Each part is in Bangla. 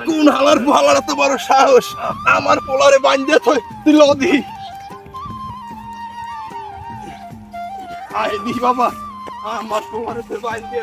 কোন হালার পালার এত বড় সাহস আমার পোলারে বাঁধে তুই লদি আয় দি বাবা আমার পোলারে তুই বাঁধে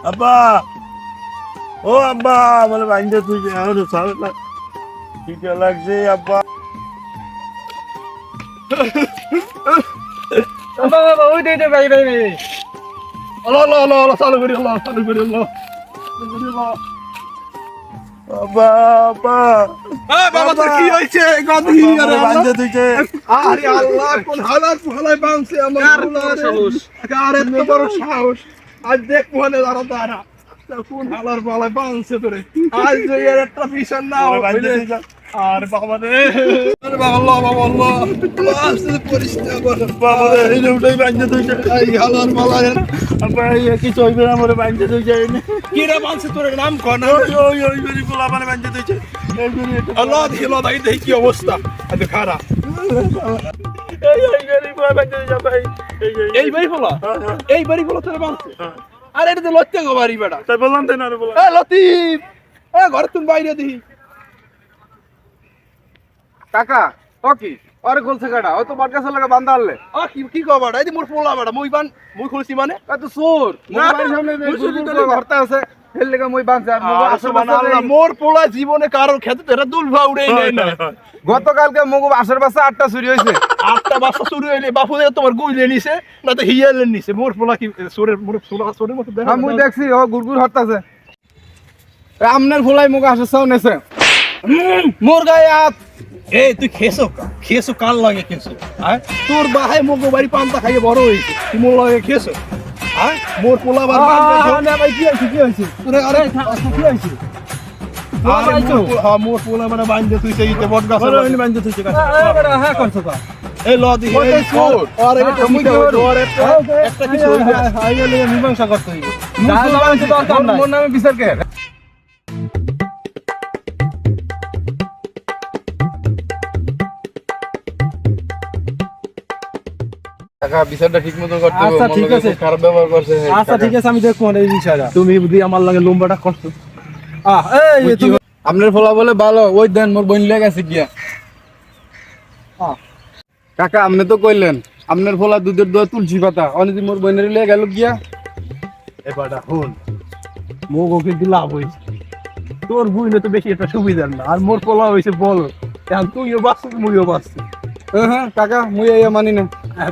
আব্বা ও আব্বা বলে বাইন্দে তুই আর সারা ঠিক লাগছে আব্বা বাবা বাবা ওই দে ভাই ভাই ভাই আল্লাহ আল্লাহ আল্লাহ চালু করি আল্লাহ চালু করি আল্লাহ বাবা বাবা বাবা তোর কি হইছে গদি আরে বাইন্দে তুইছে আরে আল্লাহ কোন হালার হালাই বাঁধছে আমার সাহস আরে এত বড় সাহস আজ দেখ মনে দাঁড়া কোন হালার বালাই বাঁধছে তোরে আজ যে এর একটা পিছন না আর বাবা রে আরে বাবা আল্লাহ বাবা আল্লাহ আস্তে পরিষ্কার কর বাবা এই উঠাই বাইন্দে তুইছে এই হালার বালাই আব্বা এই কি চইবে আমার বাইন্দে তুইছে কি রে বাঁধছে তোর নাম কোন ওই গরি পোলা মানে বাইন্দে তুইছে এই গরি আল্লাহ দিলো দাই দেই কি অবস্থা এত খারাপ এই গরি পোলা বাইন্দে তুইছে ভাই এই বাড়ি বলা এই বাড়ি বলা তোর বাঁধছে আরে এটা তো লত্তে গো বাড়ি বেটা তাই বললাম তাই না রে বলা এ লতিফ এ ঘর তুমি বাইরে দিই কাকা ও কি আরে গোলছে কাটা ও তো বটগাছ লাগা বান্দা আনলে আ কি কি কো বাড়া এই মুর পোলা বাড়া মুই খুলছি মানে এ তো চোর না, মোবাইল সামনে মুসুরি গুরগুর তো করে ঘরতে আছে ফেল লাগা মই বানছে আর মগো আসর আল্লাহ মোর পোলা জীবনে কারোর খেতে তেরা দুলফা উড়ে নেই না গতকালকে মগো আসর বাসা 8টা চুরি হইছে 8টা বাচ্চা চুরি হইলে বাপু দে তোমার গুইলে নিছে না তো হিয়ালেন নিছে মোর পোলা কি সোরের মোর পোলা সোরের মতো দেখা হ্যাঁ মই দেখছি ও গুরগুর হরতাছে আমনের ফুলাই মগো আসর চাও নেছে মোর গায়ে হাত এই তুই খেয়েছো কাল লাগে খেয়েছো হ্যাঁ তোর বাহাই মগো বাড়ি পান্তা খাইয়ে বড় হইছে তুই মোর লাগে খেয়েছো হ্যাঁ মোর পোলা বার না ভাই কি হইছে তোরে আরে কি হইছে হ্যাঁ মোর পোলা মানে বাইন্দে তুই সেইতে বট গাছ বাইন্দে তুইছে হ্যাঁ করছো কা এই ল দি ওই চোর। আরে এটা মুই তোর একটা কিছু হইছে আইলে মীমাংসা করতে হইবে দরকার নাই মোর নামে বিচার কে কাকা বিচারটা ঠিকমতো করতে হবে আচ্ছা, ঠিক আছে। খারাপ ব্যবহার করছে আচ্ছা ঠিক আছে আমি দেখবো এই বিষয়টা তুমি বুঝি আমার লাগে লম্বাটা করছো এই তুমি আপনার ফলা বলে ভালো ওই দেন মোর বইন লেগে গেছে গিয়া কাকা আপনি তো কইলেন আপনার ফলা দুধের দোয়া তুলসী পাতা অনেক মোর বইনের লেগে গেল গিয়া এবারটা হল মোগো কিন্তু লাভ হয়েছে তোর বুঝলে তো বেশি একটা সুবিধার না আর মোর পোলা হয়েছে বল এখন তুইও বাঁচছিস মুইও বাঁচছি হ্যাঁ কাকা মুই এই মানি না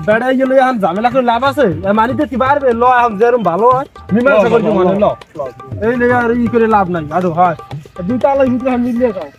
বেড়াই গেলে এখন ঝামেলা করে লাভ আছে মানিতে কি পারবে ল এখন যেরকম ভালো হয় মীমাংসা করতে মানে ল এই লেগে আর ই করে লাভ নাই আরো হয় দুইটা আলাই ভিতরে মিলিয়ে যাও